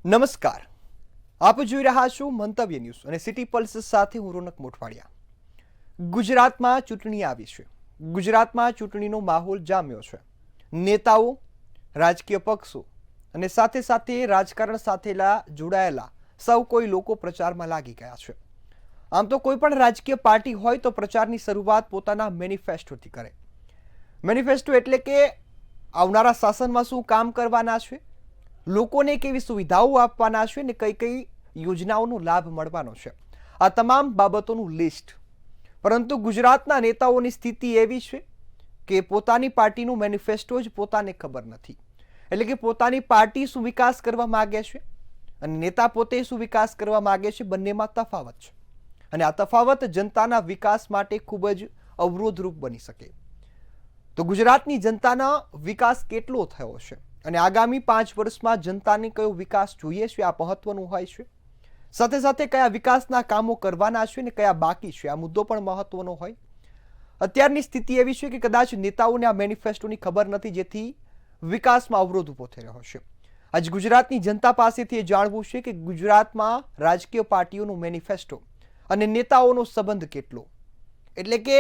નમસ્કાર, આપ જોઈ રહ્યા છો મંતવ્ય ન્યૂઝ અને સિટી પલ્સ સાથે હું રોનક મોટવાડિયા. ગુજરાતમાં ચૂંટણી આવી છે. ગુજરાતમાં ચૂંટણીનો માહોલ જામ્યો છે. નેતાઓ, રાજકીય પક્ષો અને સાથે સાથે રાજકારણ સાથેલા જોડાયેલા સૌ કોઈ લોકો પ્રચારમાં લાગી ગયા છે. આમ તો કોઈ પણ રાજકીય પાર્ટી હોય તો પ્રચારની શરૂઆત પોતાના મેનિફેસ્ટોથી કરે. મેનિફેસ્ટો એટલે કે આવનારા શાસનમાં શું કામ કરવાના છે, લોકોને કેવી સુવિધાઓ આપવાના છે અને કઈ કઈ યોજનાઓનો લાભ મળવાનો છે, આ તમામ બાબતોનું લિસ્ટ. પરંતુ ગુજરાતના નેતાઓની સ્થિતિ એવી છે કે પોતાની પાર્ટીનું મેનિફેસ્ટો જ પોતાને ખબર નથી. એટલે કે પોતાની પાર્ટી શું વિકાસ કરવા માગે છે અને નેતા પોતે શું વિકાસ કરવા માગે છે, બંનેમાં તફાવત છે. અને આ તફાવત જનતાના વિકાસ માટે ખૂબ જ અવરોધરૂપ બની શકે. તો ગુજરાતની જનતાનો વિકાસ કેટલો થયો છે અને આગામી 5 વર્ષમાં જનતાને કયો વિકાસ જોઈએ છે, આ મહત્વનું હોય છે. સાથે સાથે કયા વિકાસના કામો કરવાના છે અને કયા બાકી છે, આ મુદ્દો પણ મહત્વનો હોય. અત્યારની સ્થિતિ એવી છે કે કદાચ નેતાઓને આ મેનિફેસ્ટોની ખબર નથી, જેથી વિકાસમાં અવરોધ ઊભો થઈ રહ્યો છે. આજ ગુજરાતની જનતા પાસેથી એ જાણવું છે કે ગુજરાતમાં રાજકીય પાર્ટીઓનું મેનિફેસ્ટો અને નેતાઓનો સંબંધ કેટલો. એટલે કે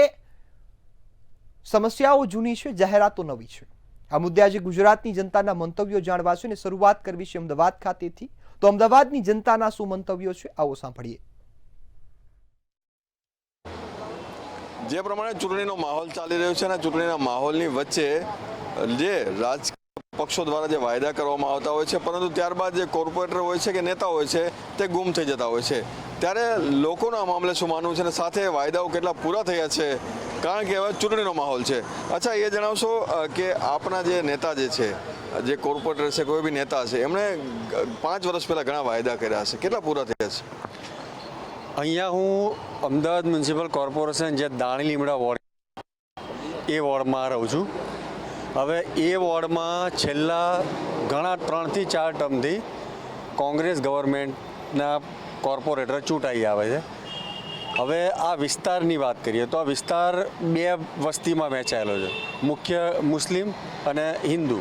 સમસ્યાઓ જૂની છે, જાહેરાતો નવી છે. આ મુદ્દે આજે ગુજરાતની જનતાના મંતવ્યો જાણવા છે અને શરૂઆત કરવી છે અમદાવાદ ખાતેથી. તો અમદાવાદની જનતાના શું મંતવ્યો છે, આવો સાંભળીએ. જે પ્રમાણે ચૂંટણીનો માહોલ ચાલી રહ્યો છે અને ચૂંટણીના માહોલની વચ્ચે જે રાજકીય પક્ષો દ્વારા જે વાયદા કરવામાં આવતા હોય છે, પરંતુ ત્યારબાદ જે કોર્પોરેટર હોય છે કે નેતા હોય છે તે ગુમ થઈ જતા હોય છે. ત્યારે લોકોના મામલે શું માનવું છે અને સાથે વાયદાઓ કેટલા પૂરા થયા છે, કારણ કે હવે ચૂંટણીનો માહોલ છે. અચ્છા, એ જણાવશો કે આપના જે નેતા જે છે, જે કોર્પોરેટર છે, કોઈ બી નેતા છે, એમણે 5 વર્ષ પહેલાં ઘણા વાયદા કર્યા છે, કેટલા પૂરા થયા છે? અહીંયા હું અમદાવાદ મ્યુનિસિપલ કોર્પોરેશન જે દાણી લીમડા વોર્ડ એ વોર્ડમાં રહું છું. હવે એ વોર્ડમાં છેલ્લા ઘણા 3 થી 4 ટર્મથી કોંગ્રેસ ગવર્મેન્ટના કોર્પોરેટર ચૂંટાઈ આવે છે. હવે આ વિસ્તારની વાત કરીએ તો આ વિસ્તાર 2 વસ્તીમાં વહેંચાયેલો છે, મુખ્ય મુસ્લિમ અને હિન્દુ.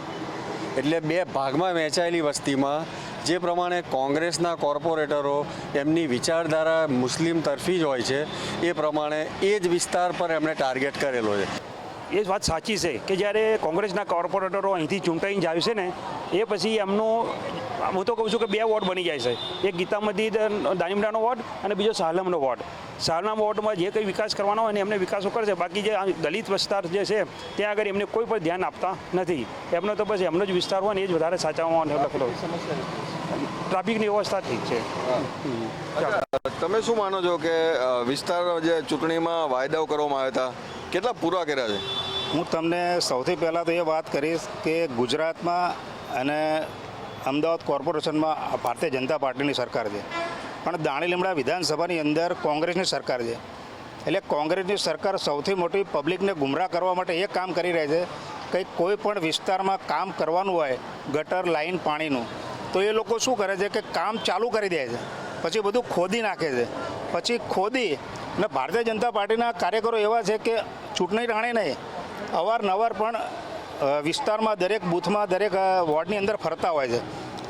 એટલે 2 ભાગમાં વહેંચાયેલી વસ્તીમાં જે પ્રમાણે કોંગ્રેસના કોર્પોરેટરો એમની વિચારધારા મુસ્લિમ તરફી જ હોય છે, એ પ્રમાણે એ જ વિસ્તાર પર એમણે ટાર્ગેટ કરેલો છે. એ વાત સાચી છે કે જ્યારે કોંગ્રેસના કોર્પોરેટરો અહીંથી ચૂંટાઈને જાય છે ને, એ પછી એમનો હું તો કહું છું કે 2 વોર્ડ બની જાય છે. એક ગીતામતી દાણીમડાનો વોર્ડ અને બીજો સાલમનો વોર્ડ. સાલના વોર્ડમાં જે કંઈ વિકાસ કરવાનો હોય ને એમને વિકાસો કરશે, બાકી જે દલિત વિસ્તાર જે છે ત્યાં આગળ એમને કોઈ પણ ધ્યાન આપતા નથી. એમનો તો બસ એમનો જ વિસ્તાર હોય ને એ જ વધારે સાચવવામાં લખેલો. ટ્રાફિકની વ્યવસ્થા ઠીક છે. તમે શું માનો છો કે વિસ્તાર જે ચૂંટણીમાં વાયદાઓ કરવામાં આવ્યા હતા, કેટલા પૂરા કર્યા છે? હું તમને સૌથી પહેલાં તો એ વાત કરીશ કે ગુજરાતમાં અને અમદાવાદ કોર્પોરેશનમાં ભારતીય જનતા પાર્ટીની સરકાર છે, પણ દાણી લીમડા વિધાનસભાની અંદર કોંગ્રેસની સરકાર છે. એટલે કોંગ્રેસની સરકાર સૌથી મોટી પબ્લિકને ગુમરાહ કરવા માટે એ કામ કરી રહી છે કે કોઈ પણ વિસ્તારમાં કામ કરવાનું હોય, ગટર લાઈન પાણીનું, તો એ લોકો શું કરે છે કે કામ ચાલુ કરી દે છે, પછી બધું ખોદી નાખે છે. પછી ખોદી ને ભારતીય જનતા પાર્ટીના કાર્યકરો એવા છે કે ચૂંટણી રાણી નહીં, અવારનવાર પણ વિસ્તારમાં દરેક બૂથમાં દરેક વોર્ડની અંદર ફરતા હોય છે.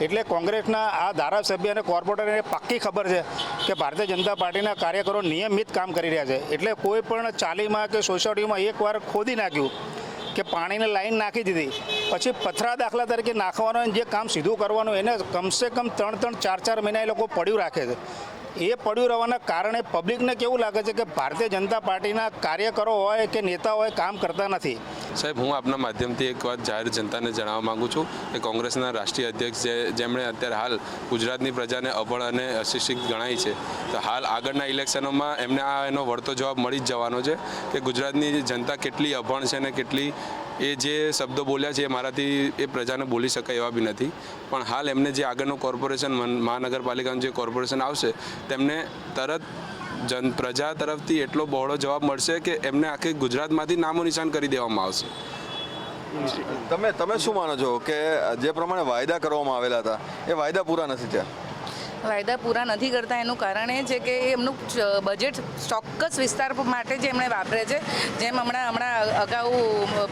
એટલે કોંગ્રેસના આ ધારાસભ્ય અને કોર્પોરેટરને પાક્કી ખબર છે કે ભારતીય જનતા પાર્ટીના કાર્યકરો નિયમિત કામ કરી રહ્યા છે. એટલે કોઈ પણ ચાલીમાં કે સોસાયટીમાં એકવાર ખોદી નાખ્યું કે પાણીની લાઈન નાખી દીધી, પછી પથરા દાખલા તરીકે નાખવાનો જે કામ સીધું કરવાનું એને કમસે કમ 3-3, 4-4 મહિના એ લોકો પડ્યું રાખે છે. એ પડ્યું રહેવાના કારણે પબ્લિકને કેવું લાગે છે કે ભારતીય જનતા પાર્ટીના કાર્યકરો હોય કે નેતા હોય કામ કરતા નથી. સાહેબ, હું આપના માધ્યમથી એક વાત જાહેર જનતાને જણાવવા માગું છું કે કોંગ્રેસના રાષ્ટ્રીય અધ્યક્ષ જેમણે અત્યારે હાલ ગુજરાતની પ્રજાને અભણ અને અશિક્ષિત ગણાય છે, તો હાલ આગળના ઇલેક્શનોમાં એમને આ એનો વળતો જવાબ મળી જ જવાનો છે કે ગુજરાતની જનતા કેટલી અભણ છે અને કેટલી એ જે શબ્દો બોલ્યા છે એ મારાથી એ પ્રજાને બોલી શકાય એવા બી નથી. પણ હાલ એમને જે આગળનું કોર્પોરેશન મહાનગરપાલિકાનું જે કોર્પોરેશન આવશે તેમને તરત પ્રજા તરફથી એટલો બહોળો જવાબ મળશે કે એમને આખી ગુજરાતમાંથી નામો નિશાન કરી દેવામાં આવશે. તમે શું માનો છો કે જે પ્રમાણે વાયદા કરવામાં આવેલા હતા એ વાયદા પૂરા નથી થયા? વાયદા પૂરા નથી કરતા એનું કારણ એ છે કે એમનું બજેટ ચોક્કસ વિસ્તાર માટે જ એમણે વાપરે છે. જેમ હમણાં અગાઉ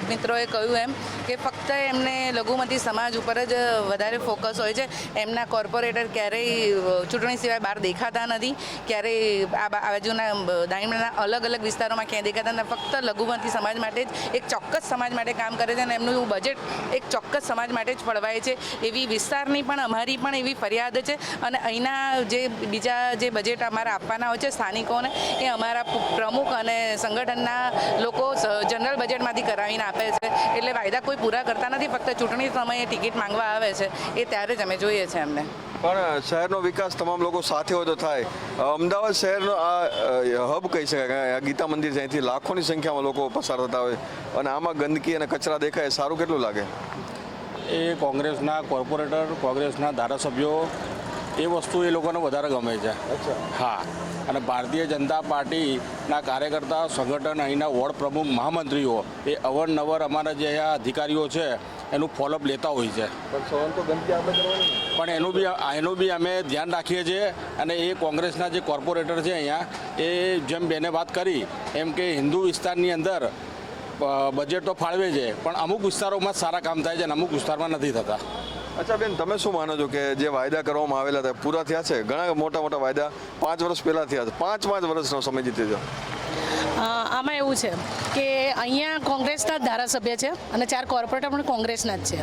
મિત્રોએ કહ્યું એમ કે ફક્ત એમને લઘુમતી સમાજ ઉપર જ વધારે ફોકસ હોય છે. એમના કોર્પોરેટર ક્યારેય ચૂંટણી સિવાય બહાર દેખાતા નથી, ક્યારેય આ બાજુના દાણીમડાના અલગ અલગ વિસ્તારોમાં ક્યાંય દેખાતા નથી. ફક્ત લઘુમતી સમાજ માટે જ એક ચોક્કસ સમાજ માટે કામ કરે છે અને એમનું બજેટ એક ચોક્કસ સમાજ માટે જ ફળવાય છે. એવી વિસ્તારની પણ અમારી પણ એવી ફરિયાદ છે. અને અહીંના જે બીજા જે બજેટ અમારા આપવાના હોય છે સ્થાનિકોને, એ અમારા પ્રમુખ અને સંગઠનના લોકો જનરલ બજેટમાંથી કરાવીને આપે છે. એટલે વાયદા કોઈ પૂરા કરતા નથી, ફક્ત ચૂંટણી સમયે ટિકિટ માંગવા આવે છે, એ ત્યારે જ અમે જોઈએ છીએ એમને. પણ શહેરનો વિકાસ તમામ લોકો સાથે હોય તો થાય. અમદાવાદ શહેરનો આ હબ કહી શકાય. ગીતા મંદિર છે, અહીંથી લાખોની સંખ્યામાં લોકો પસાર થતા હોય અને આમાં ગંદકી અને કચરા દેખાય, સારું કેટલું લાગે? એ કોંગ્રેસના કોર્પોરેટર, કોંગ્રેસના ધારાસભ્યો, એ વસ્તુ એ લોકોને વધારે ગમે છે. હા, અને ભારતીય જનતા પાર્ટીના કાર્યકર્તા સંગઠન, અહીંના વોર્ડ પ્રમુખ, મહામંત્રીઓ એ અવારનવાર અમારા જે અહીંયા અધિકારીઓ છે એનું ફોલોઅપ લેતા હોય છે. પણ એનું બી અમે ધ્યાન રાખીએ છીએ. અને એ કોંગ્રેસના જે કોર્પોરેટર છે અહીંયા, એ જેમ બેને વાત કરી એમ કે હિન્દુ વિસ્તારની અંદર બજેટ તો ફાળવે છે, પણ અમુક વિસ્તારોમાં સારા કામ થાય છે અને અમુક વિસ્તારમાં નથી થતા. અચ્છા બેન, તમે શું માનો છો કે જે વાયદા કરવામાં આવેલા હતા પૂરા થયા છે? ઘણા મોટા મોટા વાયદા 5 વર્ષ પહેલાં થયા છે. 5 વર્ષનો સમય જીતે છે. આમાં એવું છે કે અહીંયા કોંગ્રેસના જ ધારાસભ્ય છે અને 4 કોર્પોરેટર પણ કોંગ્રેસના જ છે.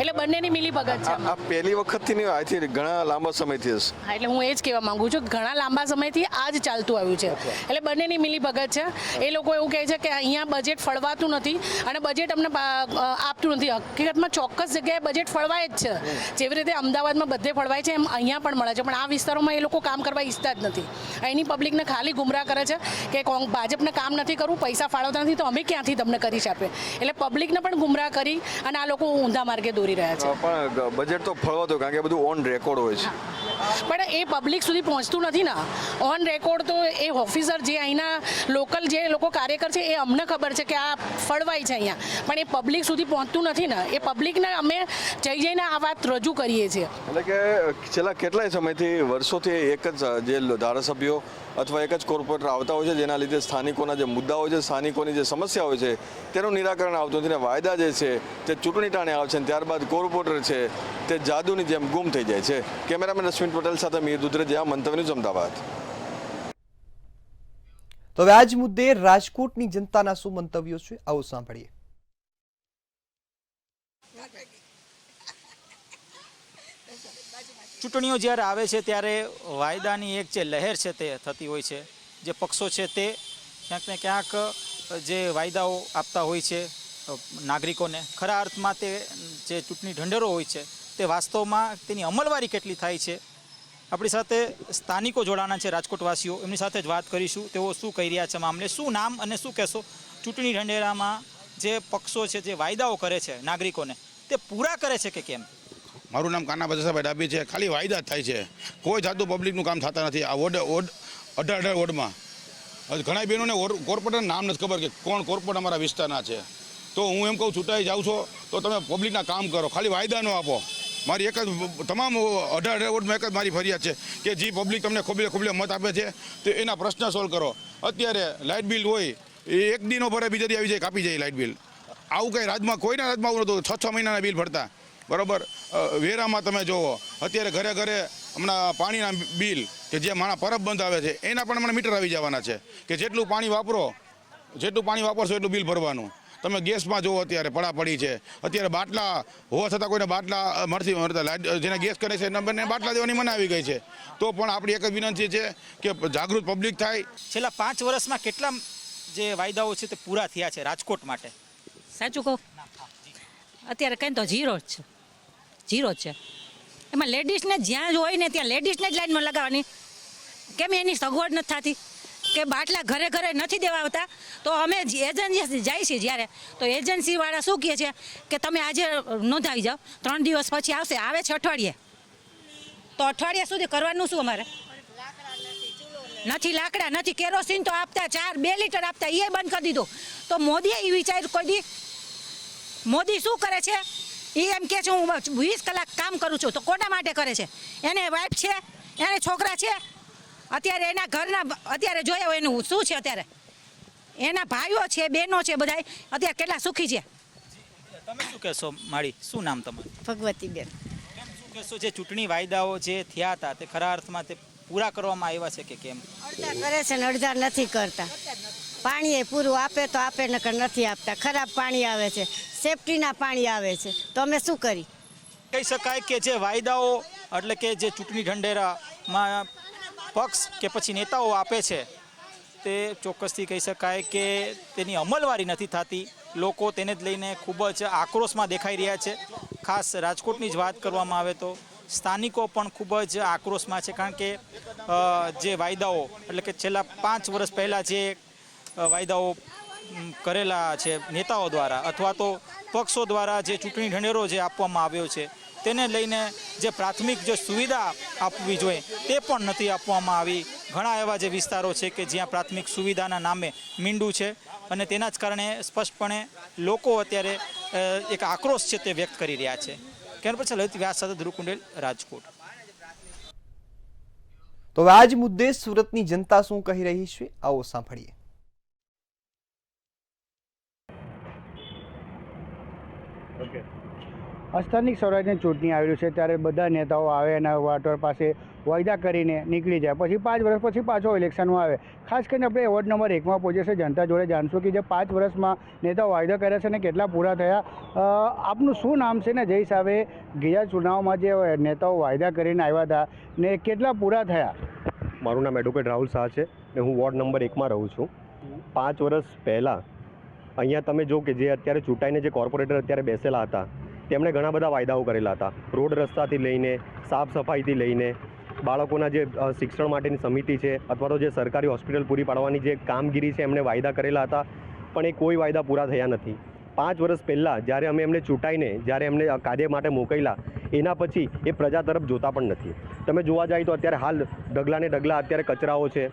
એટલે બંનેની મિલીભગત છે. આ પહેલી વખતથી નહીં, આથી ઘણા લાંબા સમયથી હશે. હા, એટલે હું એ જ કહેવા માંગુ છું, ઘણા લાંબા સમયથી આ જ ચાલતું આવ્યું છે. એટલે બંનેની મિલીભગત છે. એ લોકો એવું કહે છે કે અહીંયા બજેટ ફળવાતું નથી અને બજેટ અમને આપતું નથી. હકીકતમાં ચોક્કસ જગ્યાએ બજેટ ફળવાય જ છે. જેવી રીતે અમદાવાદમાં બધે ફળવાય છે એમ અહીંયા પણ મળે છે, પણ આ વિસ્તારોમાં એ લોકો કામ કરવા ઈચ્છતા જ નથી. અહીંની પબ્લિકને ખાલી ગુમરાહ કરે છે કે ભાજપને કામ નથી કરવું, પૈસા ફાળવતા નથી, તો અમે ક્યાંથી તમને કરી આપે. એટલે પબ્લિકને પણ ગુમરાહ કરી અને આ લોકો ઊંધા માર્ગે દોરી રહ્યા છે. પણ બજેટ તો ફળવાતું, કારણ કે બધું ઓન રેકોર્ડ હોય છે. પણ એ પબ્લિક સુધી પહોંચતું નથી ને. ઓન રેકોર્ડ તો એ ઓફિસર જે અહીંના લોકલ જે લોકો કાર્યકર છે એ અમને ખબર છે કે આ ફળવાય છે અહીંયા, પણ એ પબ્લિક સુધી પહોંચતું નથી ને. એ પબ્લિકને અમે જઈને આ વાત રજૂ કરીએ છીએ. એટલે કે છેલ્લા કેટલાય સમયથી, વર્ષોથી એક જ જે ધારાસભ્યો અથવા એક જ કોર્પોરેટર આવતા હોય છે, જેના લીધે સ્થાનિકોના જે મુદ્દાઓ હોય છે, સ્થાનિકોની જે સમસ્યા હોય છે તેનું નિરાકરણ આવતું નથી. વાયદા જે છે તે ચૂંટણી ટાણે આવે છે અને ત્યારબાદ કોર્પોરેટર છે તે જાદુની જેમ ગુમ થઈ જાય છે. કેમેરામેન અશ્વિન પટેલ સાથે મીર દુધરેજા, મંતવ્ય ન્યૂઝ, અમદાવાદ. તો હવે આ જ મુદ્દે રાજકોટની જનતાના શું મંતવ્યો છે, આવો સાંભળીએ. ચૂંટણીઓ જ્યારે આવે છે ત્યારે વાયદાની એક જે લહેર છે તે થતી હોય છે. જે પક્ષો છે તે ક્યાંક ને ક્યાંક જે વાયદાઓ આપતા હોય છે નાગરિકોને, ખરા અર્થમાં તે જે ચૂંટણી ઢંઢેરો હોય છે તે વાસ્તવમાં તેની અમલવારી કેટલી થાય છે. આપણી સાથે સ્થાનિકો જોડાણા છે, રાજકોટવાસીઓ, એમની સાથે જ વાત કરીશું. તેઓ શું કહી રહ્યા છે મામલે. શું નામ અને શું કહેશો? ચૂંટણી ઢંઢેરામાં જે પક્ષો છે જે વાયદાઓ કરે છે નાગરિકોને, તે પૂરા કરે છે કે કેમ? મારું નામ કાના બજાસાભાઈ ડાબી છે. ખાલી વાયદા જ થાય છે, કોઈ જાતું પબ્લિકનું કામ થતા નથી. આ વોર્ડ 18 વોર્ડમાં ઘણા બહેનોને કોર્પોરેટરનું નામ નથી ખબર કે કોણ કોર્પોરેટર અમારા વિસ્તારના છે. તો હું એમ કહું, ચૂંટાઈ જાઉં છો તો તમે પબ્લિકના કામ કરો, ખાલી વાયદા ન આપો. મારી એક જ તમામ 18 વોર્ડમાં એક જ મારી ફરિયાદ છે કે જે પબ્લિક તમને ખોબલે મત આપે છે તો એના પ્રશ્ન સોલ્વ કરો. અત્યારે લાઇટ બિલ હોય એ એક દિનો ભરે, બીજા દી આવી જાય કાપી જાય લાઇટ બિલ. આવું કંઈ રાજમાં કોઈના રાજમાં આવું નહોતું. 6 મહિનાના બિલ ભરતા. બરાબર. વેરામાં તમે જુઓ, અત્યારે ઘરે ઘરે હમણાં પાણીના બિલ કે જે માણા પરબ બંધ આવે છે એના પણ હમણાં મીટર આવી જવાના છે કે જેટલું પાણી વાપરશો એટલું બિલ ભરવાનું. તમે ગેસમાં જુઓ, અત્યારે પડાપડી છે. અત્યારે બાટલા હોવા છતાં કોઈને બાટલા મળતા, જેને ગેસ કનેક્શન છે બંને બાટલા દેવાની મને આવી ગઈ છે. તો પણ આપણી એક જ વિનંતી છે કે જાગૃત પબ્લિક થાય. છેલ્લા 5 વર્ષમાં કેટલા જે વાયદાઓ છે તે પૂરા થયા છે રાજકોટ માટે? સાચું કહું, અત્યારે કંઈ તો ઝીરો જ છે. એમાં લેડીઝને જ્યાં હોય ને ત્યાં લેડીઝને જ લાઈનમાં લગાવવાની. કેમ એની સગવડ નથી થતી કે બાટલા ઘરે ઘરે નથી દેવા આવતા? તો અમે એજન્સી જાય છીએ જ્યારે, તો એજન્સીવાળા શું કહે છે કે તમે આજે નોંધાવી જાઓ, 3 દિવસ પછી આવશે. આવે છે અઠવાડિયે, તો અઠવાડિયા સુધી કરવાનું શું અમારે? નથી લાકડા, નથી કેરોસીન તો આપતા, 2 લીટર આપતા, એ બંધ કરી દીધું. તો મોદીએ એ વિચાર્યું કોઈ દી? મોદી શું કરે છે? એ એમ કહે છે હું 20 કલાક કામ કરું છું, તો કોના માટે કરે છે? એને વાઇફ છે, એને છોકરા છે અત્યારે, એના ઘરના અત્યારે જોયા હોય એનું શું છે અત્યારે, એના ભાઈઓ છે, બહેનો છે, બધા અત્યારે કેટલા સુખી છે. તમે શું કહેશો માળી, શું નામ તમારું? ભગવતીબેન. શું કહેશો જે ચૂંટણી વાયદાઓ જે થયા હતા તે ખરા અર્થમાં તે પૂરા કરવામાં આવ્યા છે કે કેમ? અડધા કરે છે ને અડધા નથી કરતા. પાણી એ પૂરું આપે તો આપે, નકર નથી આપતા. ખરાબ પાણી આવે છે, સેફટીના પાણી આવે છે, તો અમે શું કરી? કહી શકાય કે જે વાયદાઓ એટલે કે જે ચૂંટણી ઢંઢેરામાં પક્ષ કે પછી નેતાઓ આપે છે તે ચોક્કસથી કહી શકાય કે તેની અમલવારી નથી થતી. લોકો તેને જ લઈને ખૂબ જ આક્રોશમાં દેખાઈ રહ્યા છે. ખાસ રાજકોટની જ વાત કરવામાં આવે તો સ્થાનિકો પણ ખૂબ જ આક્રોશમાં છે, કારણ કે જે વાયદાઓ એટલે કે છેલ્લા 5 વર્ષ પહેલાં જે વાયદાઓ કરેલા છે નેતાઓ દ્વારા અથવા તો પક્ષો દ્વારા જે ચૂંટણી ઢંઢેરો જે આપવામાં આવ્યો છે તેને લઈને જે પ્રાથમિક જે સુવિધા આપવી જોઈએ તે પણ નથી આપવામાં આવી. ઘણા એવા જે વિસ્તારો છે કે જ્યાં પ્રાથમિક સુવિધાના નામે મીંડું છે અને તેના જ કારણે સ્પષ્ટપણે લોકો અત્યારે એક આક્રોશ છે તે વ્યક્ત કરી રહ્યા છે. કેમ પછી લલિત વ્યાસ સાથે ધ્રુવ કુંડેલ, રાજકોટ. તો હવે આ જ મુદ્દે સુરતની જનતા શું કહી રહી છે, આવો સાંભળીએ. સ્થાનિક સ્વરાજની ચૂંટણી આવી છે ત્યારે બધા નેતાઓ આવે અને વોટર પાસે વાયદા કરીને નીકળી જાય, પછી 5 વર્ષ પછી પાછો ઇલેક્શનમાં આવે. ખાસ કરીને આપણે વોર્ડ નંબર 1માં પહોંચે છે જનતા જોડે જાણશું કે જે 5 વર્ષમાં નેતાઓ વાયદા કર્યા છે ને કેટલા પૂરા થયા. આપનું શું નામ છે ને જે હિસાબે ગયા ચુનાવમાં જે નેતાઓ વાયદા કરીને આવ્યા હતા ને કેટલા પૂરા થયા? મારું નામ એડવોકેટ રાહુલ શાહ છે ને હું વોર્ડ નંબર 1માં રહું છું. 5 વર્ષ પહેલાં અહીંયા તમે જો કે જે અત્યારે ચૂંટાઈને જે કોર્પોરેટર અત્યારે બેસેલા હતા તેમણે ઘણા બધા વાયદાઓ કરેલા હતા. રોડ રસ્તાથી લઈને સાફ સફાઈથી લઈને બાળકોના જે શિક્ષણ માટેની સમિતિ છે અથવા તો જે સરકારી હોસ્પિટલ પૂરી પાડવાની જે કામગીરી છે એમણે વાયદા કરેલા હતા, પણ એ કોઈ વાયદા પૂરા થયા નથી. 5 વર્ષ પહેલાં જ્યારે અમે એમને ચૂંટાઈને જ્યારે એમને કાર્ય માટે મોકલ્યા એના પછી એ પ્રજા તરફ જોતા પણ નથી. તમે જોવા જાય તો અત્યારે હાલ ડગલાને ડગલા અત્યારે કચરાઓ છે.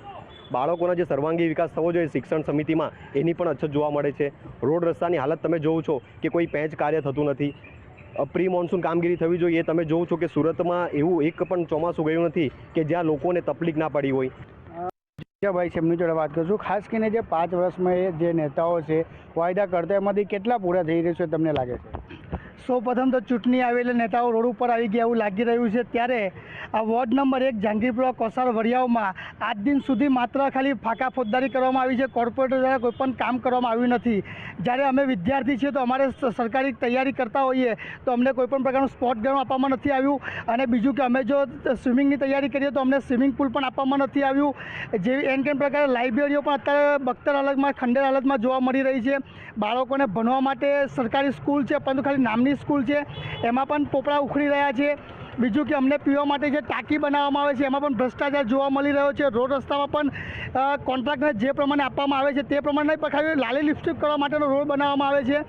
બાળકોના જે સર્વાંગી વિકાસ થવો જોઈએ શિક્ષણ સમિતિમાં એની પણ અછત જોવા મળે છે. રોડ રસ્તાની હાલત તમે જોવો છો કે કોઈ પેચ કાર્ય થતું નથી. પ્રી મોન્સૂન કામગીરી થવી જોઈએ એ તમે જોવો છો કે સુરતમાં એવું એક પણ ચોમાસું ગયું નથી કે જ્યાં લોકોને તકલીફ ના પડી હોય. ભાઈ છે એમની જોડે વાત કરશું. ખાસ કરીને જે 5 વર્ષમાં જે નેતાઓ છે વાયદા કરતા એમાંથી કેટલા પૂરા થઈ રહ્યા છે તમને લાગે છે? સૌપ્રથમ તો ચૂંટણી આવેલા નેતાઓ રોડ ઉપર આવી ગયા એવું લાગી રહ્યું છે. ત્યારે આ વોર્ડ નંબર 1 જહાંગીરપુરા કોસાર વરિયાવમાં આજ દિન સુધી માત્ર ખાલી ફાંકા ફોજદારી કરવામાં આવી છે. કોર્પોરેટર દ્વારા કોઈ પણ કામ કરવામાં આવ્યું નથી. જ્યારે અમે વિદ્યાર્થી છીએ તો અમારે સરકારી તૈયારી કરતા હોઈએ તો અમને કોઈ પણ પ્રકારનું સ્પોર્ટ ગ્રાઉન્ડ આપવામાં નથી આવ્યું. અને બીજું કે અમે જો સ્વિમિંગની તૈયારી કરીએ તો અમને સ્વિમિંગ પુલ પણ આપવામાં નથી આવ્યું. જેવી એન કેમ પ્રકારે લાઇબ્રેરીઓ પણ અત્યારે બખ્તર હાલતમાં ખંડેર હાલતમાં જોવા મળી રહી છે. બાળકોને ભણવા માટે સરકારી સ્કૂલ છે પરંતુ ખાલી નામની સ્કૂલ છે, એમાં પણ પોપડા ઉખડી રહ્યા છે. બીજું કે અમને પીવા માટે જે ટાંકી બનાવવામાં આવે છે એમાં પણ ભ્રષ્ટાચાર જોવા મળી રહ્યો છે. રોડ રસ્તામાં પણ કોન્ટ્રાક્ટને જે પ્રમાણે આપવામાં આવે છે તે પ્રમાણે નહીં પણ ખાલી લાલી લિપસ્ટિક કરવા માટેનો રોડ બનાવવામાં આવે છે.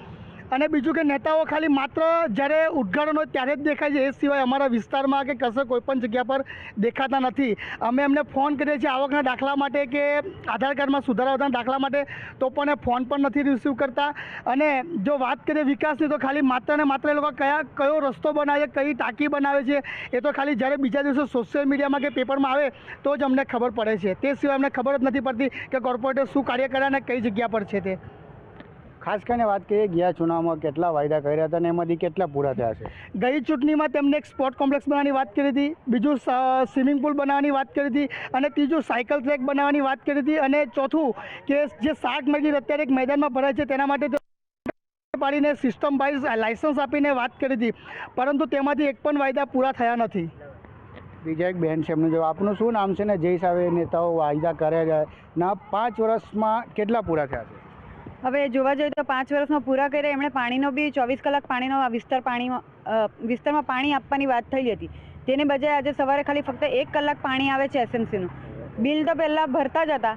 અને બીજું કે નેતાઓ ખાલી માત્ર જ્યારે ઉદ્ઘાટન હોય ત્યારે જ દેખાય છે, એ સિવાય અમારા વિસ્તારમાં કે કશે કોઈ પણ જગ્યા પર દેખાતા નથી. અમે એમને ફોન કરીએ છીએ આવકના દાખલા માટે કે આધાર કાર્ડમાં સુધારા દાખલા માટે, તો પણ એ ફોન પણ નથી રિસીવ કરતા. અને જો વાત કરીએ વિકાસની તો ખાલી માત્ર ને માત્ર એ લોકો કયો રસ્તો બનાવે છે, કઈ ટાંકી બનાવે છે એ તો ખાલી જ્યારે બીજા દિવસે સોશિયલ મીડિયામાં કે પેપરમાં આવે તો જ અમને ખબર પડે છે. તે સિવાય અમને ખબર જ નથી પડતી કે કોર્પોરેટર શું કાર્ય કર્યા અને કઈ જગ્યા પર છે તે. ખાસ કરીને વાત કરીએ ગયા ચુનાવમાં કેટલા વાયદા કર્યા હતા અને એમાંથી કેટલા પૂરા થયા છે? ગઈ ચૂંટણીમાં તેમને એક સ્પોર્ટ કોમ્પ્લેક્સ બનાવવાની વાત કરી હતી, બીજું સ્વિમિંગ પુલ બનાવવાની વાત કરી હતી, અને ત્રીજું સાયકલ ટ્રેક બનાવવાની વાત કરી હતી, અને ચોથું કે જે 60 મેગી અત્યારે એક મેદાનમાં ભરાય છે તેના માટે પાડીને સિસ્ટમ વાઇઝ લાયસન્સ આપીને વાત કરી હતી, પરંતુ તેમાંથી એક પણ વાયદા પૂરા થયા નથી. બીજા એક બહેન છે એમનું જો આપનું શું નામ છે ને જે હિસાબે નેતાઓ વાયદા કર્યા ના 5 વર્ષમાં કેટલા પૂરા થયા છે? હવે જોવા જઈએ તો 5 વર્ષમાં પૂરા કર્યા. એમણે પાણીનો બી 24 કલાક પાણીનો વિસ્તારમાં પાણી આપવાની વાત થઈ હતી, તેની બજાય આજે સવારે ખાલી ફક્ત 1 કલાક પાણી આવે છે એસએમસીનું. બિલ તો પહેલાં ભરતા જ હતા,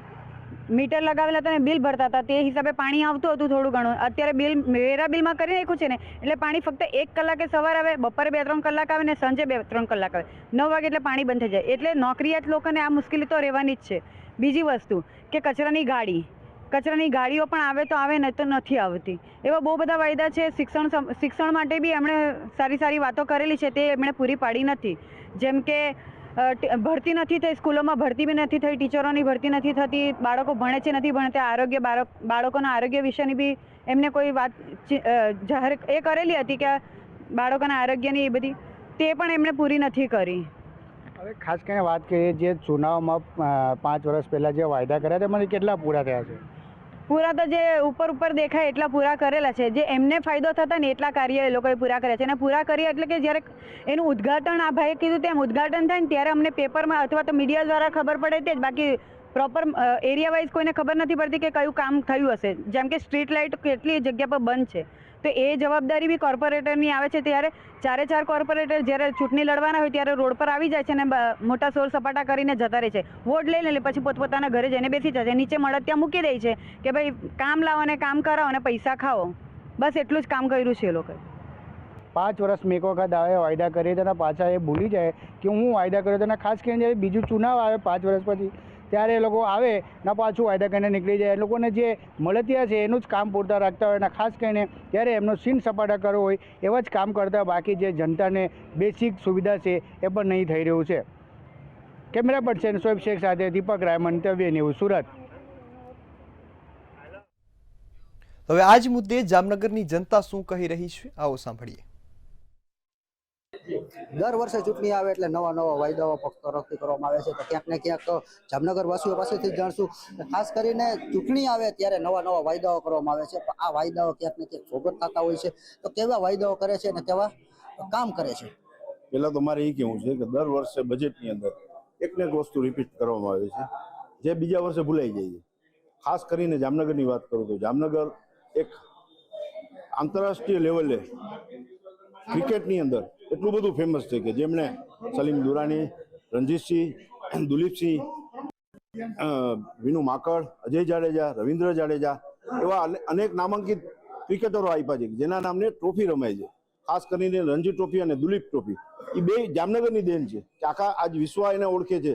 મીટર લગાવેલા હતા ને બિલ ભરતા હતા, તે હિસાબે પાણી આવતું હતું થોડું ઘણું. અત્યારે બિલ વેરા બિલમાં કરી નાખ્યું છે ને એટલે પાણી ફક્ત 1 કલાકે સવારે આવે, બપોરે 2-3 કલાક આવે ને સાંજે 2-3 કલાક આવે. 9 વાગે એટલે પાણી બંધ થઈ જાય. એટલે નોકરિયાત લોકોને આ મુશ્કેલી તો રહેવાની જ છે. બીજી વસ્તુ કે કચરાની ગાડીઓ પણ આવે તો આવે ને તો નથી આવતી. એવા બહુ બધા વાયદા છે. શિક્ષણ માટે બી એમણે સારી વાતો કરેલી છે, તે એમણે પૂરી પાડી નથી. જેમ કે ભરતી નથી થઈ, સ્કૂલોમાં ભરતી બી નથી થઈ, ટીચરોની ભરતી નથી થતી, બાળકો ભણે છે નથી ભણતા, બાળકોના આરોગ્ય વિશેની બી એમને કોઈ વાત જાહેર એ કરેલી હતી કે બાળકોના આરોગ્યની એ બધી, તે પણ એમણે પૂરી નથી કરી. હવે ખાસ કરીને વાત કરીએ જે ચુનાવમાં 5 વર્ષ પહેલાં જે વાયદા કર્યા તેમાંથી કેટલા પૂરા થયા છે? પૂરા તો જે ઉપર દેખાય એટલા પૂરા કરેલા છે. જે એમને ફાયદો થતા ને એટલા કાર્ય એ લોકોએ પૂરા કર્યા છે. અને પૂરા કર્યા એટલે કે જ્યારે એનું ઉદ્ઘાટન આ ભાઈએ કીધું તેમ ઉદ્ઘાટન થાય ને ત્યારે અમને પેપરમાં અથવા તો મીડિયા દ્વારા ખબર પડે તે જ, બાકી પ્રોપર એરિયા વાઇઝ કોઈને ખબર નથી પડતી કે કયું કામ થયું હશે. જેમ કે સ્ટ્રીટ લાઇટ કેટલી જગ્યા પર બંધ છે, તો એ જવાબદારી બી કોર્પોરેટરની આવે છે. ત્યારે 4 કોર્પોરેટર જ્યારે ચૂંટણી લડવાના હોય ત્યારે રોડ પર આવી જાય છે અને મોટા સોર સપાટા કરીને જતા રહે છે. વોટ લઈ લે પછી પોતપોતાના ઘરે જઈને બેસી જાય છે, નીચે મળતિયા મૂકી દે છે કે ભાઈ કામ લાવો અને કામ કરાવો અને પૈસા ખાઓ. બસ એટલું જ કામ કર્યું છે એ લોકોએ. 5 વર્ષમાં એક વખત આવે વાયદા કરીએ તેના પાછા એ ભૂલી જાય કે હું વાયદા કર્યો હતો. અને ખાસ કરીને જ્યારે બીજું ચુનાવ આવે 5 વર્ષ પછી ત્યારે એ લોકો આવે ને પાછું વાયદા કરીને નીકળી જાય. એ લોકોને જે મળતિયા છે એનું જ કામ પૂરતા રાખતા હોય અને ખાસ કરીને ત્યારે એમનો સીન સપાટા કરવો હોય એવા જ કામ કરતા, બાકી જે જનતાને બેસિક સુવિધા છે એ પણ નહીં થઈ રહ્યું છે. કેમેરા પર્સન શોએબ શેખ સાથે દીપક રાય, મંતવ્ય ન્યૂઝ, સુરત. હવે આ જ મુદ્દે જામનગરની જનતા શું કહી રહી છે, આવો સાંભળીએ. દર વર્ષે ચૂંટણી આવે એટલે નવા વાયદાઓ પક્ષ તરફથી કરવામાં આવે છે. તો ક્યાંક ને ક્યાંક જામનગર વાસીઓ પાસેથી જાણશું. ખાસ કરીને ચૂંટણી આવે ત્યારે નવા વાયદાઓ કરવામાં આવે છે. પણ આ વાયદાઓ ક્યાંક ને ક્યાંક ફોગટ થતા હોય છે. તો કેવા વાયદાઓ કરે છે અને કેવા કામ કરે છે? પહેલાં તો મારે એ કહેવું છે કે દર વર્ષે બજેટની અંદર એક ને એક વસ્તુ રિપીટ કરવામાં આવે છે જે બીજા વર્ષે ભૂલાઈ જાય છે. ખાસ કરીને જામનગરની વાત કરું તો જામનગર એક આંતરરાષ્ટ્રીય લેવલે ક્રિકેટની અંદર એટલું બધું ફેમસ છે કે જેમણે સલીમ દુરાની, રણજીતસિંહ, દુલીપસિંહ, વિનુ માકડ, અજય જાડેજા, રવિન્દ્ર જાડેજા એવા અનેક નામાંકિત ક્રિકેટરો આપ્યા છે જેના નામને ટ્રોફી રમાય છે. ખાસ કરીને રણજી ટ્રોફી અને દુલીપ ટ્રોફી એ બે જામનગરની દેન છે કે આખા આજ વિશ્વ એને ઓળખે છે.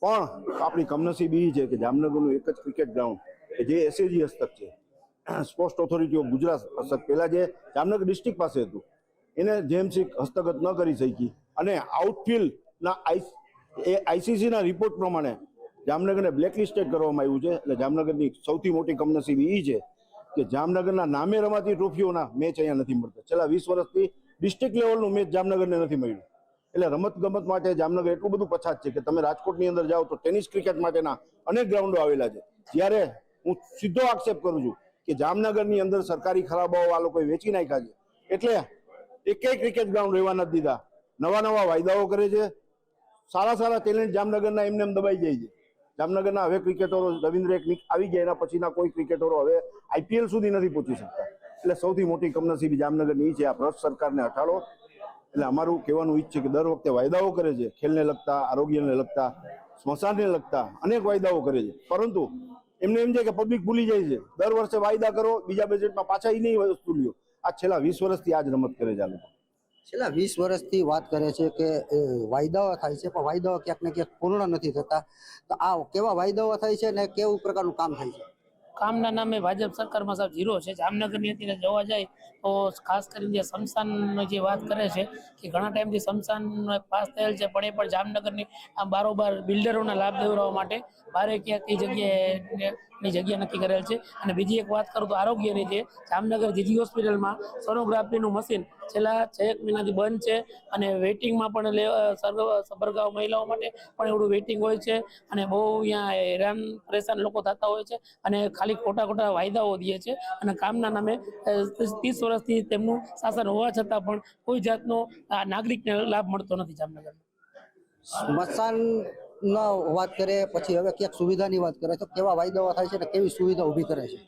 પણ આપણી કમનસીબી એ છે કે જામનગરનું એક જ ક્રિકેટ ગ્રાઉન્ડ કે જે એસએજી હસ્તક છે, સ્પોર્ટ્સ ઓથોરિટી ઓફ ગુજરાત હસ્તક, પહેલાં જે જામનગર ડિસ્ટ્રિક્ટ પાસે હતું એને જેએમસી હસ્તગત ન કરી શકી. અને આઉટફિલ્ડના આઈસીસીના રિપોર્ટ પ્રમાણે જામનગરને બ્લેકલિસ્ટેડ કરવામાં આવ્યું છે. એટલે જામનગરની સૌથી મોટી કમનસીબી એ છે કે જામનગરના નામે રમાતી ટ્રોફીઓના મેચ અહીંયા નથી મળતા. છેલ્લા 20 વર્ષથી ડિસ્ટ્રિક્ટ લેવલનું મેચ જામનગરને નથી મળ્યું. એટલે રમતગમત માટે જામનગર એટલું બધું પછાત છે કે તમે રાજકોટની અંદર જાઓ તો ટેનિસ ક્રિકેટ માટેના અનેક ગ્રાઉન્ડો આવેલા છે. જ્યારે હું સીધો આક્ષેપ કરું છું કે જામનગરની અંદર સરકારી ખરાબાઓ આ લોકોએ વેચી નાખ્યા છે. એટલે એકેય ક્રિકેટ ગ્રાઉન્ડ રહેવા નથી દીધા. નવા વાયદાઓ કરે છે. સારા ટેલેન્ટ જામનગરના એમને દબાઈ જાય છે. જામનગરના હવે ક્રિકેટરો રવિન્દ્ર એક આવી ગયા, એના પછીના કોઈ ક્રિકેટરો હવે આઈપીએલ સુધી નથી પહોંચી શકતા. એટલે સૌથી મોટી કમનસીબી જામનગરની છે. આ ભ્રષ્ટ સરકારને હટાડો. એટલે અમારું કહેવાનું ઈચ્છ છે કે દર વખતે વાયદાઓ કરે છે, ખેલને લગતા, આરોગ્યને લગતા, સ્મશાનને લગતા અનેક વાયદાઓ કરે છે. પરંતુ એમને એમ છે કે પબ્લિક ભૂલી જાય છે. દર વર્ષે વાયદા કરો, બીજા બજેટમાં પાછા એ નહીં વસ્તુ લ્યો. આ છેલ્લા 20 વર્ષથી આ જ રમત કરે છે. છેલ્લા 20 વર્ષથી વાત કરે છે કે વાયદાઓ થાય છે પણ વાયદાઓ ક્યાંક ને ક્યાંક પૂર્ણ નથી થતા. તો આ કેવા વાયદાઓ થાય છે અને કેવું પ્રકારનું કામ થાય છે? કામના નામે ભાજપ સરકારમાં સાહેબ ઝીરો છે. જામનગરની અત્યારે જોવા જાય તો ખાસ કરીને જે સ્મશાનની જે વાત કરે છે કે ઘણા ટાઈમથી સ્મશાન પાસ થયેલ છે, પણ એ પણ જામનગરની આ બારોબાર બિલ્ડરોના લાભ દેવડાવવા માટે બારે ક્યાંક એ જગ્યાની જગ્યા નક્કી કરેલ છે. અને બીજી એક વાત કરું તો આરોગ્યની છે. જામનગર જીજી હોસ્પિટલમાં સોનોગ્રાફીનું મશીન છેલ્લા 6 મહિનાથી બંધ છે અને વેઇટિંગમાં પણ સબરગાંવ મહિલાઓ માટે પણ એવડું વેઇટિંગ હોય છે અને બહુ અહીંયા હેરાન પરેશાન લોકો થતા હોય છે અને ખાલી ખોટા વાયદાઓ દે છે અને કામના નામે 30 વર્ષથી તેમનું શાસન હોવા છતાં પણ કોઈ જાતનો નાગરિકને લાભ મળતો નથી. જામનગર સ્મશાનનો વાત કરે પછી હવે ક્યાંક સુવિધાની વાત કરે તો કેવા વાયદાઓ થાય છે અને કેવી સુવિધા ઊભી કરે છે?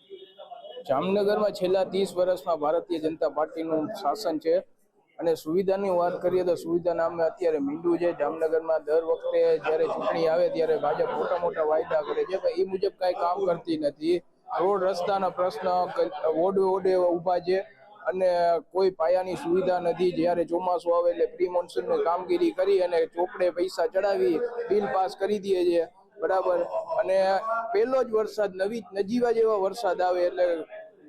જામનગરમાં છેલ્લા 30 વર્ષમાં ભારતીય જનતા પાર્ટીનું શાસન છે અને સુવિધાની વાત કરીએ તો સુવિધા નામે અત્યારે મીંડું છે. જામનગરમાં દર વખતે જ્યારે ચૂંટણી આવે ત્યારે ભાજપ મોટા વાયદા કરે છે પણ એ મુજબ કાંઈ કામ કરતી નથી. રોડ રસ્તાના પ્રશ્ન ઓડે ઊભા છે અને કોઈ પાયાની સુવિધા નથી. જ્યારે ચોમાસું આવે એટલે પ્રી મોન્સૂનની કામગીરી કરી અને ચોપડે પૈસા ચડાવી બિલ પાસ કરી દે છે, બરાબર. અને પહેલો જ વરસાદ નજીવા જેવા વરસાદ આવે એટલે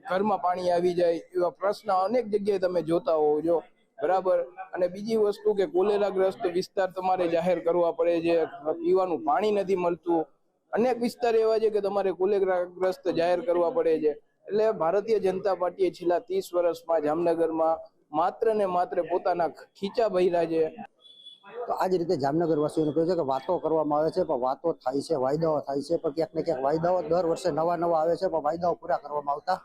ઘરમાં પાણી આવી જાય એવા પ્રશ્ન અનેક જગ્યાએ તમે જોતા હોવ છો. બરાબર. અને બીજી વસ્તુ કે કોલેરાગ્રસ્ત વિસ્તાર તમારે જાહેર કરવા પડે છે, પીવાનું પાણી નથી મળતું, અનેક વિસ્તાર એવા છે કે તમારે કોલેરાગ્રસ્ત જાહેર કરવા પડે છે. એટલે ભારતીય જનતા પાર્ટીએ છેલ્લા 30 વર્ષમાં જામનગરમાં માત્ર ને માત્ર પોતાના ખીચા ભર્યા છે. તો આ જ રીતે જામનગર વાસીઓને કહ્યું છે કે વાતો કરવામાં આવે છે પણ વાતો થાય છે, વાયદાઓ થાય છે પણ ક્યાંક ને ક્યાંક વાયદાઓ દર વર્ષે નવા આવે છે પણ વાયદાઓ પૂરા કરવામાં આવતા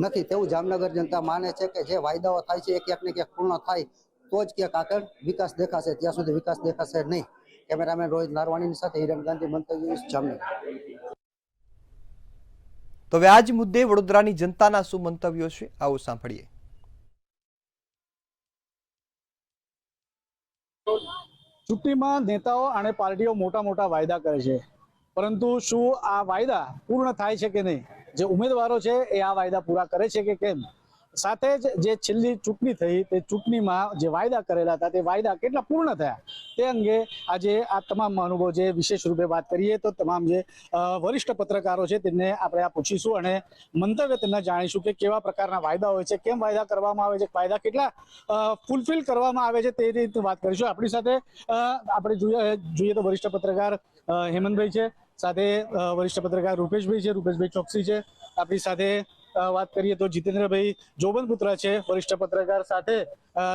નથી. તેવું જામનગર જનતા માને છે કે જે વાયદાઓ થાય છે એ ક્યાંક ને ક્યાંક પૂર્ણ થાય તો જ ક્યાંક આગળ વિકાસ દેખાશે, ત્યાં સુધી વિકાસ દેખાશે નહીં. કેમેરામેન રોહિત નારવાણીની સાથે હિરણ ગાંધી, મંતવ્ય જામનગર. તો હવે આ જ મુદ્દે વડોદરાની જનતાના શું મંતવ્યો છે, આવો સાંભળીએ. ચૂંટણીમાં નેતાઓ અને પાર્ટીઓ મોટા વાયદા કરે છે, પરંતુ શું આ વાયદા પૂર્ણ થાય છે કે નહીં? જે ઉમેદવારો છે એ આ વાયદા પૂરા કરે છે કે કેમ? સાથે જ જે છેલ્લી ચૂંટણી થઈ તે ચૂંટણીમાં જે વાયદા કરેલા હતા તે વાયદા કેટલા પૂર્ણ થયા તે અંગે આજે આ તમામ અનુભવ જે વિશેષ રૂપે વાત કરીએ તો તમામ જે વરિષ્ઠ પત્રકારો છે તેમને આપણે આ પૂછીશું અને મંતવ્ય તેમના જાણીશું કે કેવા પ્રકારના વાયદા હોય છે, કેમ વાયદા કરવામાં આવે છે, વાયદા કેટલા ફૂલફિલ કરવામાં આવે છે તે રીતે વાત કરીશું. આપણી સાથે આપણે જોઈએ તો વરિષ્ઠ પત્રકાર હેમંતભાઈ છે, સાથે વરિષ્ઠ પત્રકાર રૂપેશભાઈ છે, રૂપેશભાઈ ચોકસી છે. આપણી સાથે વાત કરીએ તો જીતેન્દ્રભાઈ જોબનપુત્રા છે, વરિષ્ઠ પત્રકાર, સાથે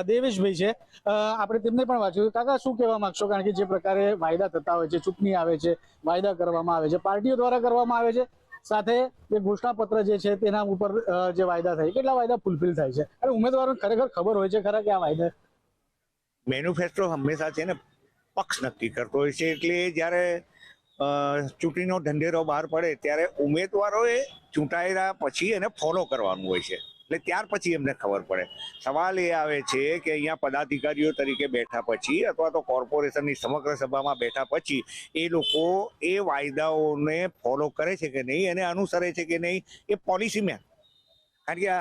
દેવેશભાઈ છે. આપણે તેમને પણ વાંચ્યું. કાકા, શું કહેવા માંગશો? કારણ કે જે પ્રકારે વાયદા થતા હોય છે, ચૂંટણી આવે છે, વાયદા કરવામાં આવે છે, પાર્ટીઓ દ્વારા કરવામાં આવે છે, સાથે જે ઘોષણાપત્ર જે છે તેના ઉપર જે વાયદા થાય, કેટલા વાયદા ફૂલફિલ થાય છે અને ઉમેદવારોને ખરેખર ખબર હોય છે ખરા કે આ વાયદા? મેન્યુફેસ્ટો હંમેશા છે ને પક્ષ નક્કી કરતો હોય છે, એટલે જ્યારે ચૂંટણીનો ઢંઢેરો બહાર પડે ત્યારે ઉમેદવારોએ ચૂંટાયેલા પછી એને ફોલો કરવાનું હોય છે, એટલે ત્યાર પછી એમને ખબર પડે. સવાલ એ આવે છે કે અહીંયા પદાધિકારીઓ તરીકે બેઠા પછી અથવા તો કોર્પોરેશનની સમગ્ર સભામાં બેઠા પછી એ લોકો એ વાયદાઓને ફોલો કરે છે કે નહીં, એને અનુસરે છે કે નહીં, એ પોલિસી મેન. કારણ કે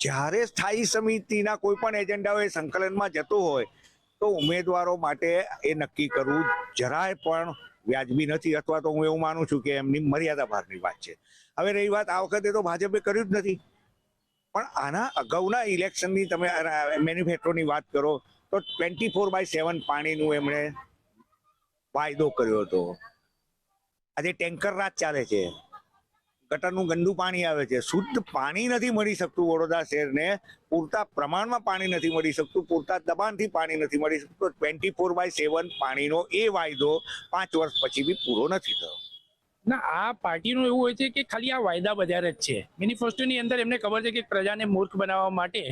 જ્યારે સ્થાયી સમિતિના કોઈ પણ એજન્ડાઓ એ સંકલનમાં જતો હોય તો ઉમેદવારો માટે એ નક્કી કરવું જરાય પણ વ્યાજબી નથી, અથવા તો હું એવું માનું છું કે એમની મર્યાદા બહારની વાત છે. હવે રહી વાત આ વખતે તો ભાજપે કર્યું જ નથી, પણ આના અગાઉના ઇલેક્શનની તમે મેન્યુફેસ્ટોની વાત કરો તો 24/7 પાણીનું એમણે વાયદો કર્યો હતો. આજે ટેન્કર રાજ ચાલે છે, ગટરનું ગંદુ પાણી આવે છે, શુદ્ધ પાણી નથી મળી શકતું વડોદરા શહેરને, પૂરતા પ્રમાણમાં પાણી નથી મળી શકતું, પૂરતા દબાણથી પાણી નથી મળી શકતું. 24/7 પાણીનો એ વાયદો 5 વર્ષ પછી બી પૂરો નથી થયો. ના, આ પાર્ટીનું એવું હોય છે કે ખાલી આ વાયદા બજાર જ છે. મેનિફેસ્ટોની અંદર એમને ખબર છે કે પ્રજાને મૂર્ખ બનાવવા માટે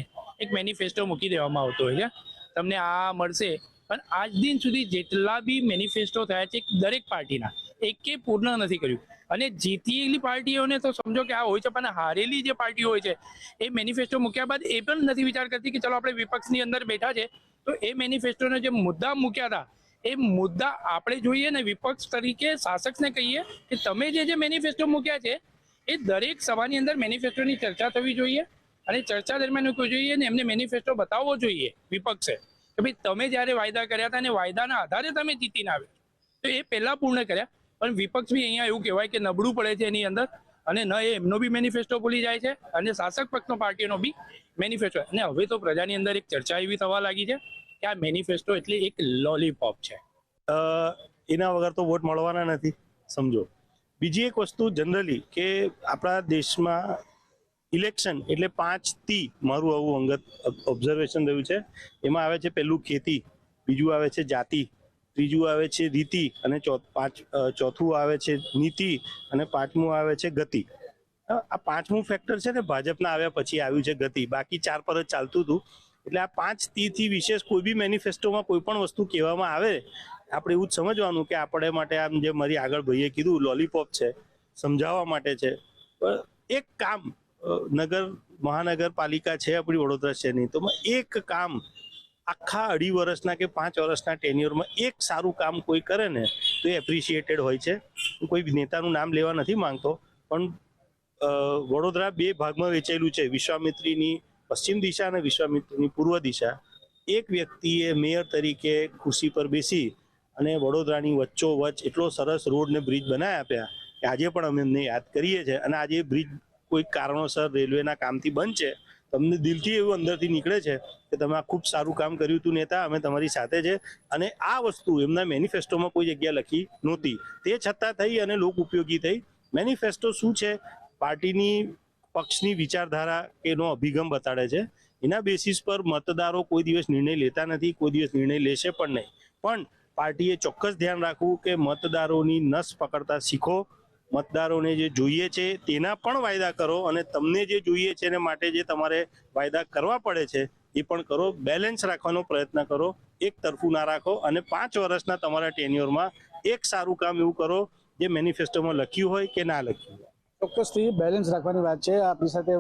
એક મેનિફેસ્ટો મૂકી દેવામાં આવતો હોય છે, તમને આ મળશે. પણ આજ દિન સુધી જેટલા બી મેનિફેસ્ટો થયા છે દરેક પાર્ટીના એકે પૂર્ણ નથી કર્યું. અને જીતેલી પાર્ટીઓને તો સમજો કે આ હોય છે, પણ હારેલી જે પાર્ટીઓ હોય છે એ મેનિફેસ્ટો મૂક્યા બાદ એ પણ નથી વિચાર કરતી કે ચલો આપણે વિપક્ષની અંદર બેઠા છે તો એ મેનિફેસ્ટોને જે મુદ્દા મૂક્યા હતા એ મુદ્દા આપણે જોઈએ ને વિપક્ષ તરીકે શાસકને કહીએ કે તમે જે મેનિફેસ્ટો મૂક્યા છે એ દરેક સભાની અંદર મેનિફેસ્ટોની ચર્ચા થવી જોઈએ અને ચર્ચા દરમિયાન મૂકવું જોઈએ અને એમને મેનિફેસ્ટો બતાવવો જોઈએ વિપક્ષે કે ભાઈ તમે જ્યારે વાયદા કર્યા હતા અને વાયદાના આધારે તમે જીતીને આવ્યા તો એ પહેલાં પૂર્ણ કર્યા. પણ વિપક્ષ બી અહીંયા એવું કહેવાય કે નબળું પડે છે એની અંદર અને ન એમનો બી મેનિફેસ્ટો ભૂલી જાય છે અને શાસક પક્ષનો પાર્ટીનો બી મેનિફેસ્ટો. અને હવે તો પ્રજાની અંદર એક ચર્ચા એવી થવા લાગી છે કે આ મેનિફેસ્ટો એટલે એક લોલીપોપ છે, એના વગર તો વોટ મળવાના નથી, સમજો. બીજી એક વસ્તુ જનરલી કે આપણા દેશમાં ઇલેક્શન એટલે 5T, મારું આવું અંગત ઓબ્ઝર્વેશન રહ્યું છે. એમાં આવે છે પહેલું ખેતી, બીજું આવે છે જાતિ, ત્રીજું આવે છે રીતિ અને ચોથું આવે છે નીતિ અને પાંચમું આવે છે ગતિ. આ પાંચમું ફેક્ટર છે ને ભાજપના આવ્યા પછી આવ્યું છે ગતિ, બાકી 4 પર જ ચાલતું હતું. એટલે આ 5T થી વિશેષ કોઈ બી મેનિફેસ્ટોમાં કોઈ પણ વસ્તુ કહેવામાં આવે આપણે એવું જ સમજવાનું કે આપણે માટે આમ જે મારી આગળ ભાઈએ કીધું લોલીપોપ છે, સમજાવવા માટે છે. પણ એક કામ મહાનગરપાલિકા છે આપણી વડોદરા શહેરની, તો એક કામ આખા 2.5 વર્ષના કે 5 વર્ષના ટેન્યુરમાં એક સારું કામ કોઈ કરે ને તો એ એપ્રિશિએટેડ હોય છે. કોઈ નેતાનું નામ લેવા નથી માંગતો, પણ વડોદરા 2 ભાગમાં વેચાયેલું છે, વિશ્વામિત્રીની પશ્ચિમ દિશા અને વિશ્વામિત્રીની પૂર્વ દિશા. એક વ્યક્તિએ મેયર તરીકે ખુરશી પર બેસી અને વડોદરાની વચ્ચોવચ્ચ એટલો સરસ રોડ ને બ્રિજ બનાવી આપ્યા કે આજે પણ અમે એમને યાદ કરીએ છીએ. અને આજે બ્રિજ કોઈ કારણોસર રેલવેના કામથી બંધ છે, તો તમને દિલથી એવું અંદરથી નીકળે છે કે તમે આ ખૂબ સારું કામ કર્યું હતું નેતા, અમે તમારી સાથે છે. અને આ વસ્તુ એમના મેનિફેસ્ટોમાં કોઈ જગ્યા લખી નહોતી, તે છતાં થઈ અને લોક ઉપયોગી થઈ. મેનિફેસ્ટો શું છે? પાર્ટીની પક્ષની વિચારધારા એનો અભિગમ બતાડે છે. એના બેસિસ પર મતદારો કોઈ દિવસ નિર્ણય લેતા નથી, કોઈ દિવસ નિર્ણય લેશે પણ નહીં. પણ પાર્ટીએ ચોક્કસ ધ્યાન રાખવું કે મતદારોની નસ પકડતા શીખો, મતદારોને જે જોઈએ છે તેના પણ વાયદા કરો, અને તમને જે જોઈએ છે એને માટે જે તમારે વાયદા કરવા પડે છે એ પણ કરો. બેલેન્સ રાખવાનો પ્રયત્ન કરો, એક તરફું ના રાખો, અને 5 વર્ષના તમારા ટેન્યોરમાં એક સારું કામ એવું કરો જે મેનિફેસ્ટોમાં લખ્યું હોય કે ના લખ્યું હોય. ચોક્કસથી બેલેન્સ રાખવાની વાત છે. આપણી સાથે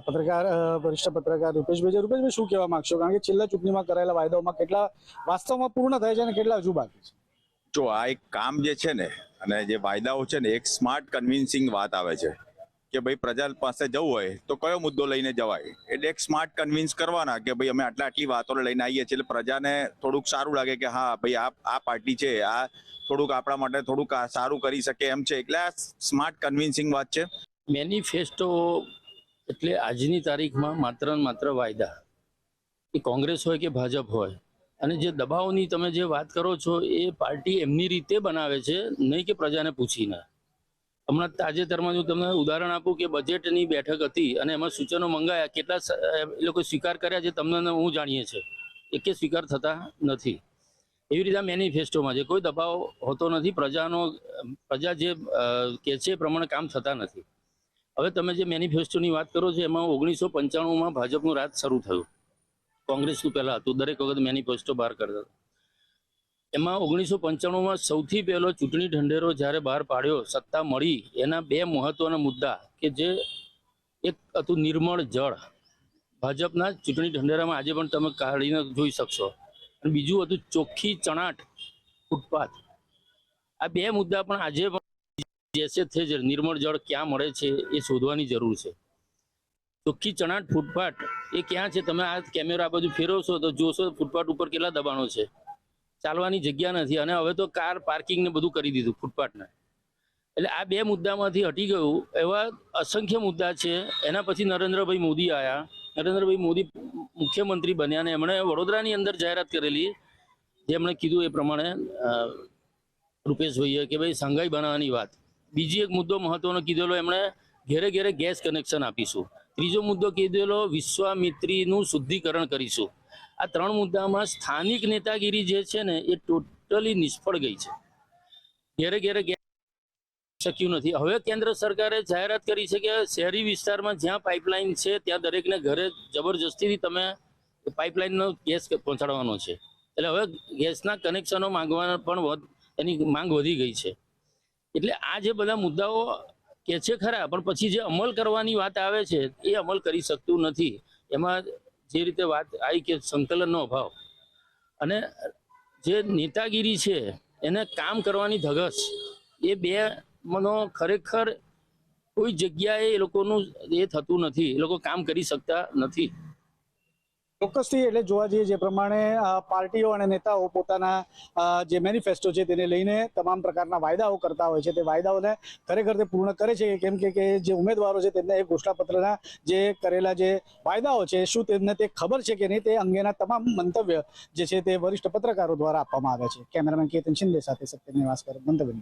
પત્રકાર વરિષ્ઠ પત્રકાર રૂપેશભાઈ. રૂપેશભાઈ, શું કહેવા માંગશો? કારણ કે છેલ્લા ચૂંટણીમાં કરાયેલા વાયદાઓમાં કેટલા વાસ્તવમાં પૂર્ણ થાય છે અને કેટલા હજુ બાકી છે? જો આ એક કામ જે છે ને, અને જે વાયદાઓ છે ને, એક સ્માર્ટ કન્વિન્સિંગ વાત આવે છે કે ભાઈ પ્રજા પાસે જવું હોય તો કયો મુદ્દો લઈને જવાય. એટલે એક સ્માર્ટ કન્વિન્સ કરવાના કે ભાઈ અમે આટલી વાતો લઈને આવીએ છીએ, એટલે પ્રજાને થોડુંક સારું લાગે કે હા ભાઈ આ પાર્ટી છે, આ થોડુંક આપણા માટે થોડુંક સારું કરી શકે એમ છે. એટલે આ સ્માર્ટ કન્વિન્સિંગ વાત છે. મેનિફેસ્ટો એટલે આજની તારીખમાં માત્ર વાયદા, એ કોંગ્રેસ હોય કે ભાજપ હોય. અને જે દબાવની તમે જે વાત કરો છો એ પાર્ટી એમની રીતે બનાવે છે, નહીં કે પ્રજાને પૂછીને. હમણાં તાજેતરમાં જો તમને ઉદાહરણ આપું કે બજેટની બેઠક હતી અને એમાં સૂચનો મંગાયા, કેટલા એ લોકો સ્વીકાર કર્યા છે તમને હું જાણીએ છે, એકે સ્વીકાર થતા નથી. એવી રીતે મેનિફેસ્ટોમાં જે કોઈ દબાવ હોતો નથી, પ્રજા જે કહે છે એ પ્રમાણે કામ થતા નથી. હવે તમે જે મેનિફેસ્ટોની વાત કરો છો એમાં 1995માં ભાજપનું રાજ શરૂ થયું, કોંગ્રેસનું પહેલાં હતું, દરેક વખત મેનિફેસ્ટો બહાર કરતા. એમાં 1995માં સૌથી પહેલો ચૂંટણી ઢંઢેરો જ્યારે બહાર પાડ્યો, સત્તા મળી, એના 2 મહત્વના મુદ્દા કે જે એક હતું નિર્મળ જળ, ભાજપના ચૂંટણી ઢંઢેરામાં આજે પણ તમે કાઢીને જોઈ શકશો, અને બીજું હતું ચોખ્ખી ચણાટ ફૂટપાથ. આ 2 મુદ્દા પણ આજે પણ જેસે છે નિર્મળ જળ ક્યાં મળે છે એ શોધવાની જરૂર છે. ચોખ્ખી ચણાટ ફૂટપાથ એ ક્યાં છે? તમે આ કેમેરા બાજુ ફેરવશો તો જોશો ફૂટપાથ ઉપર કેટલા દબાણો છે, ચાલવાની જગ્યા નથી. અને હવે તો કાર પાર્કિંગ ને બધું કરી દીધું ફૂટપાથને. એટલે આ 2 મુદ્દામાંથી હટી ગયું. એવા અસંખ્ય મુદ્દા છે. એના પછી નરેન્દ્રભાઈ મોદી આવ્યા. નરેન્દ્રભાઈ મોદી મુખ્યમંત્રી બન્યા અને એમણે વડોદરાની અંદર જાહેરાત કરેલી, જે એમણે કીધું એ પ્રમાણે રૂપેશભાઈએ, કે ભાઈ સંઘાઈ બનાવવાની વાત. બીજી એક મુદ્દો મહત્વનો કીધેલો એમણે, ઘેરે ઘેરે ગેસ કનેક્શન આપીશું. ત્રીજો મુદ્દો કીધેલો, વિશ્વામિત્રીનું શુદ્ધિકરણ કરીશું. આ 3 મુદ્દામાં સ્થાનિક નેતાગીરી જે છે ને એ ટોટલી નિષ્ફળ ગઈ છે. ઘેરે ઘેરે શક્યું નથી. હવે કેન્દ્ર સરકારે જાહેરાત કરી છે કે શહેરી વિસ્તારમાં જ્યાં પાઇપલાઇન છે ત્યાં દરેકને ઘરે જબરજસ્તીથી તમે પાઇપલાઇનનો ગેસ પહોંચાડવાનો છે. એટલે હવે ગેસના કનેક્શનો માંગવાના પણ એની માંગ વધી ગઈ છે. એટલે આ જે બધા મુદ્દાઓ કે છે ખરા, પણ પછી જે અમલ કરવાની વાત આવે છે એ અમલ કરી શકતું નથી. એમાં જે રીતે વાત આવી કે સંકલનનો અભાવ અને જે નેતાગીરી છે એને કામ કરવાની ધગશ, એ 2નો ખરેખર કોઈ જગ્યાએ એ લોકોનું એ થતું નથી, એ લોકો કામ કરી શકતા નથી. ચોક્કસથી. એટલે જોવા જઈએ જે પ્રમાણે પાર્ટીઓ અને નેતાઓ પોતાના જે મેનિફેસ્ટો છે તેને લઈને તમામ પ્રકારના વાયદાઓ કરતા હોય છે, તે વાયદાઓને ખરેખર તે પૂર્ણ કરે છે. કેમ કે જે ઉમેદવારો છે તેમને એ ઘોષણાપત્રના જે કરેલા જે વાયદાઓ છે શું તેમને તે ખબર છે કે નહીં, તે અંગેના તમામ મંતવ્ય જે છે તે વરિષ્ઠ પત્રકારો દ્વારા આપવામાં આવે છે. કેમેરામેન કેતન શિંદે સાથે સત્યનિવાસ મંતવ્ય.